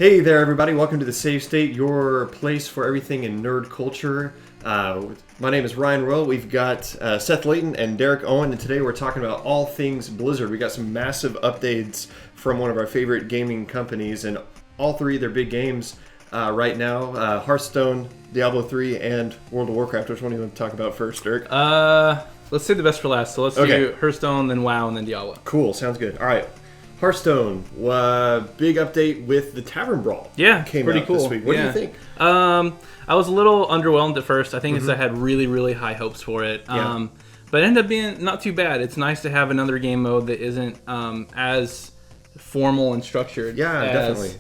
Hey there, everybody. Welcome to the SaveState, your place for everything in nerd culture. My name is Ryan Royal. We've got Seth Layton and Derek Owen, and today we're talking about all things Blizzard. We got some massive updates from one of our favorite gaming companies, and all three of their big games right now, Hearthstone, Diablo III, and World of Warcraft. Which one do you want to talk about first, Derek? Let's save the best for last. So let's do Hearthstone, then WoW, and then Diablo. Cool, sounds good. All right. Hearthstone, big update with the Tavern Brawl. Yeah, came pretty out cool. This week. What do you think? I was a little underwhelmed at first. I think I had really, really high hopes for it. Yeah. But it ended up being not too bad. It's nice to have another game mode that isn't as formal and structured definitely.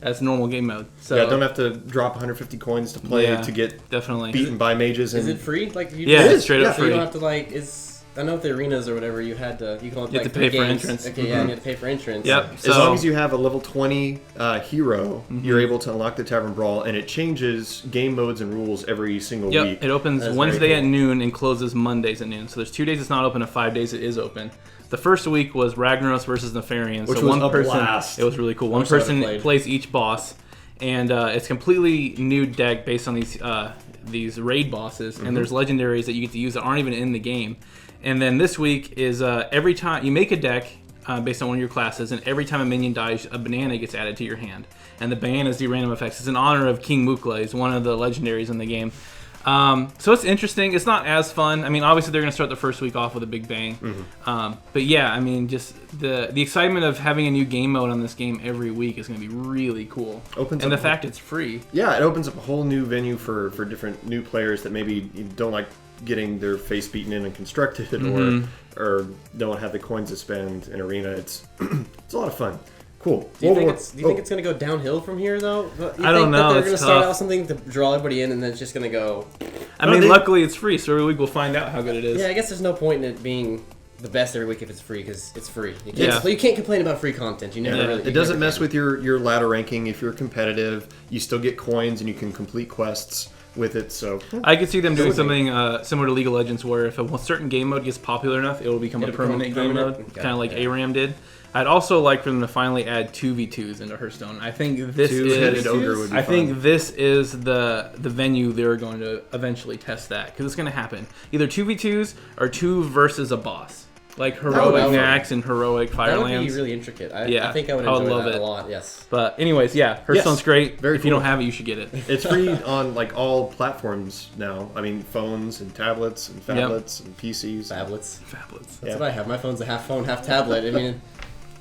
as normal game mode. So don't have to drop 150 coins to play to get definitely beaten by mages. Is it free? Like it's straight up free. So you don't have to I know with the arenas or whatever, you can only have to pay for entrance. Okay, yeah, you have to pay for entrance. Yep. As long as you have a level 20 hero, you're able to unlock the Tavern Brawl, and it changes game modes and rules every single week. It opens Wednesday at noon and closes Mondays at noon. So there's 2 days it's not open and 5 days it is open. The first week was Ragnaros versus Nefarians. Which so was one person, blast. It was really cool. One person plays each boss, and it's completely new deck based on these raid bosses, and there's legendaries that you get to use that aren't even in the game. And then this week is every time you make a deck based on one of your classes, and every time a minion dies, a banana gets added to your hand. And the bananas do random effects. It's in honor of King Mukla. He's one of the legendaries in the game. So it's interesting. It's not as fun. I mean, obviously they're going to start the first week off with a big bang. But yeah, I mean, just the excitement of having a new game mode on this game every week is going to be really cool. And the fact it's free. Yeah, it opens up a whole new venue for different new players that maybe don't like getting their face beaten in and constructed, or don't have the coins to spend in arena. It's a lot of fun. Cool. Do you think it's going to go downhill from here, though? I don't know. They're going to start out with something to draw everybody in, and then it's just going to go. I mean, luckily it's free, so every week we'll find out how good it is. Yeah, I guess there's no point in it being the best every week if it's free, because it's free. You can't complain about free content. It doesn't mess with your ladder ranking. If you're competitive, you still get coins and you can complete quests with it. So I could see them doing something similar to League of Legends, where if a certain game mode gets popular enough, it will become a permanent game mode, kind of like ARAM did. I'd also like for them to finally add 2v2s into Hearthstone. I think this is the venue they're going to eventually test that, because it's going to happen. Either 2v2s or 2 versus a boss. Like Heroic Nax and Heroic Firelands. That would be really intricate. I think I would enjoy that a lot, yes. But anyways, Hearthstone's great. If you don't have it, you should get it. It's free on all platforms now. I mean, phones and tablets and phablets and PCs. Phablets. That's what I have. My phone's a half phone, half tablet. I mean,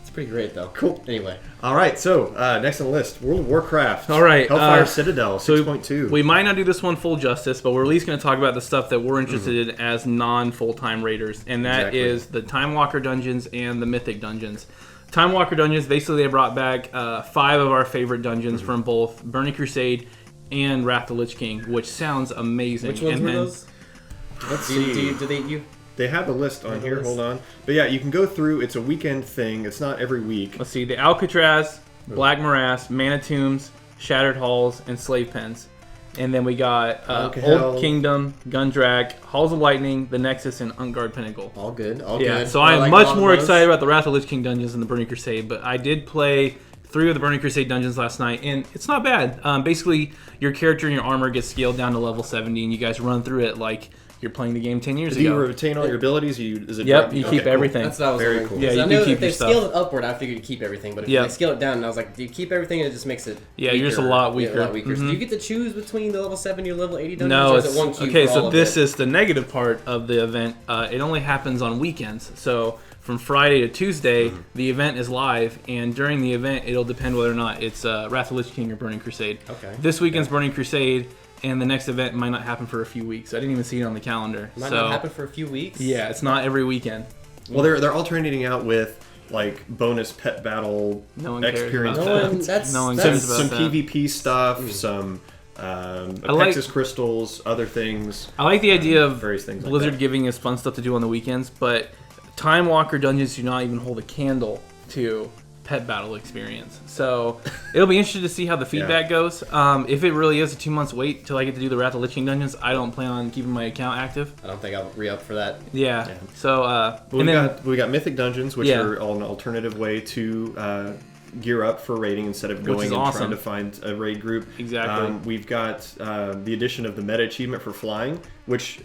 it's pretty great, though. Cool. Anyway. All right, so next on the list, World of Warcraft. All right. Hellfire Citadel, 6.2. We might not do this one full justice, but we're at least going to talk about the stuff that we're interested in as non-full-time raiders, and that is the Time Walker dungeons and the Mythic dungeons. Time Walker dungeons, basically they brought back 5 of our favorite dungeons from both Burning Crusade and Wrath of the Lich King, which sounds amazing. Which ones were those? Let's see. They have a list on here. Hold on. But yeah, you can go through. It's a weekend thing. It's not every week. Let's see. The Alcatraz, Black Morass, Mana Tombs, Shattered Halls, and Slave Pens. And then we got Old Kingdom, Gundrag, Halls of Lightning, The Nexus, and Ungard Pinnacle. All good. So I am much more excited about the Wrath of the Lich King dungeons than the Burning Crusade, but I did play 3 of the Burning Crusade dungeons last night, and it's not bad. Basically, your character and your armor gets scaled down to level 70, and you guys run through it like you're playing the game 10 years ago. Do you retain all your abilities? You keep everything. That's what I was very cool. Yeah, you do keep if your they stuff. scaled it upward, I figured you keep everything. But if they scale it down, and I was like, do you keep everything? And it just makes it weaker. You're just a lot weaker. So do you get to choose between the level 70 or level 80 dungeons? No, or is it one queue okay. for So all of this it? is the negative part of the event. It only happens on weekends. So from Friday to Tuesday, the event is live, and during the event, it'll depend whether or not it's Wrath of the Lich King or Burning Crusade. Okay. This weekend's Burning Crusade. And the next event might not happen for a few weeks. I didn't even see it on the calendar. Might not happen for a few weeks? Yeah, it's not every weekend. Well, they're alternating out with bonus pet battle experience. No one cares about some that. PvP stuff, some Apexis crystals, other things. I like the idea of things Blizzard like giving us fun stuff to do on the weekends, but Time Walker dungeons do not even hold a candle to pet battle experience. So it'll be interesting to see how the feedback goes. If it really is a 2 months wait till I get to do the Wrath of the Lich King dungeons, I don't plan on keeping my account active. I don't think I'll re-up for that. Yeah. So we got Mythic dungeons, which are an alternative way to gear up for raiding instead of going and trying to find a raid group. Exactly. We've got the addition of the meta achievement for flying, which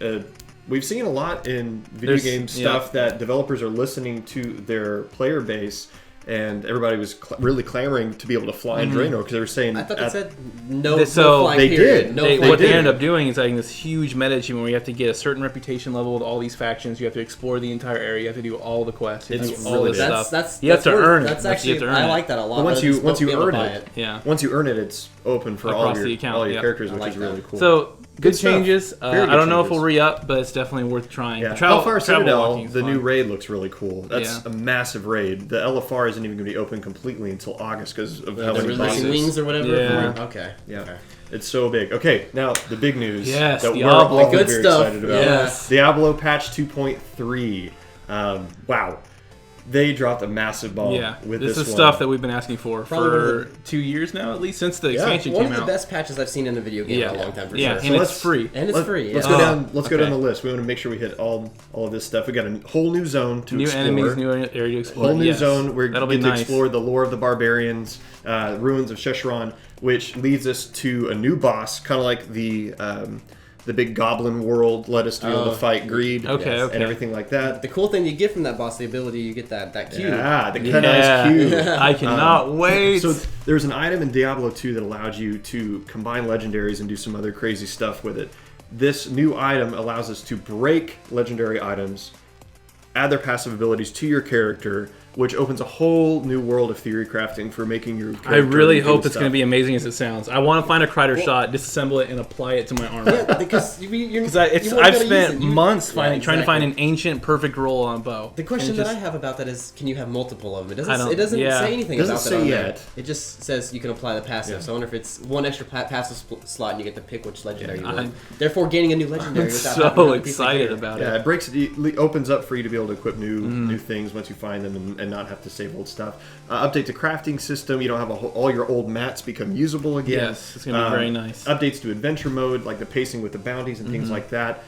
we've seen a lot in video game stuff that developers are listening to their player base. And everybody was really clamoring to be able to fly in Draenor because they were saying... I thought they said no flying they period. Did. What they ended up doing is having this huge meta achievement where you have to get a certain reputation level with all these factions. You have to explore the entire area. You have to do all the quests. You have to do all this stuff. You have to earn it. That's actually... I like that a lot. Once you earn it, once you earn it, it's open for all your characters, which is really cool. So... Good changes. I don't know if we'll re-up, but it's definitely worth trying. Yeah. Hellfire Citadel, the new raid looks really cool. That's a massive raid. The LFR isn't even going to be open completely until August because of how many bosses. Wings or whatever? Yeah. Okay. Yeah. Okay. It's so big. Okay, now the big news that we're all very excited about. Yes. Diablo patch 2.3. Wow. They dropped a massive ball with this is stuff that we've been asking for 2 years now, at least, since the expansion came out. One of the best patches I've seen in a video game in a long time, for sure. And it's free. Let's go down. Let's go down the list. We want to make sure we hit all of this stuff. We got a whole new zone to explore. New enemies, new area to explore. Whole new zone. We're going to explore the lore of the barbarians, ruins of Shesharon, which leads us to a new boss, kind of like the big goblin world led us to be able to fight greed and everything like that. The cool thing you get from that boss, the ability you get that cube. Yeah, the Kenai's cube. I cannot wait. So there's an item in Diablo 2 that allowed you to combine legendaries and do some other crazy stuff with it. This new item allows us to break legendary items, add their passive abilities to your character, which opens a whole new world of theory crafting for making your character. I really hope it's going to be amazing as it sounds. I want to find a Kryder shot, disassemble it, and apply it to my armor. Yeah, because I've spent months trying to find an ancient perfect roll on a bow. The question that I have about that is, can you have multiple of them? It doesn't say anything about that on there. It just says you can apply the passive. Yeah. So I wonder if it's one extra passive slot and you get to pick which legendary you want. Therefore, gaining a new legendary. I'm so excited about it. Yeah, it opens up for you to be able to equip new things once you find them and not have to save old stuff. Update to crafting system. You don't have all your old mats become usable again. Yes, it's going to be very nice. Updates to adventure mode, like the pacing with the bounties and things like that.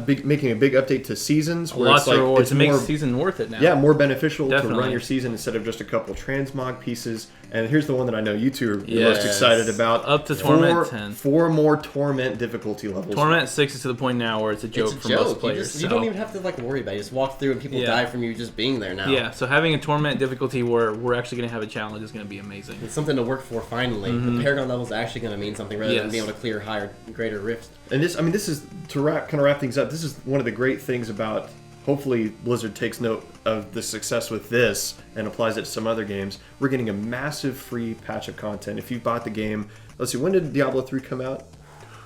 Making a big update to seasons. Where lots of rewards. It makes the season worth it now. Yeah, more beneficial to run your season instead of just a couple transmog pieces. And here's the one that I know you two are the most excited about. Up to Torment 10. 4 more Torment difficulty levels. Torment 6 is to the point now where it's a joke for most players. You don't even have to worry about it. You just walk through and people die from you just being there now. Yeah, so having a Torment difficulty where we're actually going to have a challenge is going to be amazing. It's something to work for finally. The Paragon level is actually going to mean something rather than being able to clear higher, greater rifts. And this is to wrap things up. This is one of the great things about. Hopefully, Blizzard takes note of the success with this and applies it to some other games. We're getting a massive free patch of content. If you bought the game, let's see, when did Diablo 3 come out?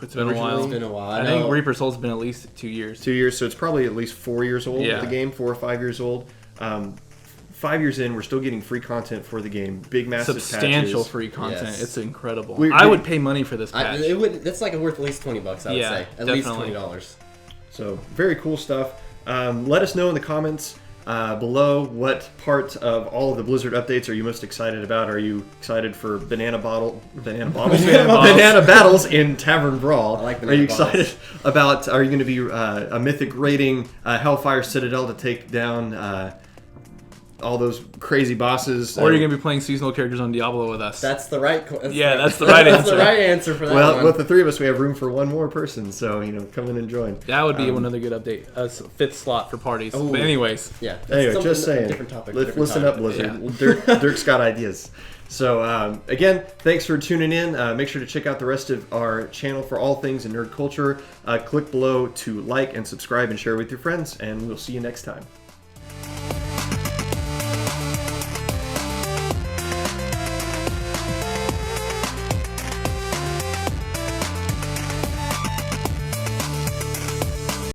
It's been a while. It's been a while. I think Reaper's Soul's been at least 2 years. 2 years, so it's probably at least 4 years old. The game, 4 or 5 years old. 5 years in, we're still getting free content for the game. Big, massive substantial patches. Free content. Yes. It's incredible. I would pay money for this patch. That's worth at least $20. I would say at least $20. So very cool stuff. Let us know in the comments below what part of all of the Blizzard updates are you most excited about. Are you excited for banana battles in Tavern Brawl? I like are you excited about? Are you going to be a mythic raiding Hellfire Citadel to take down all those crazy bosses? Or are you going to be playing seasonal characters on Diablo with us? That's the right. That's the right answer. That's the right answer for that. Well, with the three of us, we have room for one more person. So come in and join. That would be another good update. A 5th slot for parties. But anyways, Anyway, just saying. Different topic. Listen up, Blizzard. Yeah. Dirk's got ideas. So again, thanks for tuning in. Make sure to check out the rest of our channel for all things in nerd culture. Click below to like and subscribe and share with your friends, and we'll see you next time.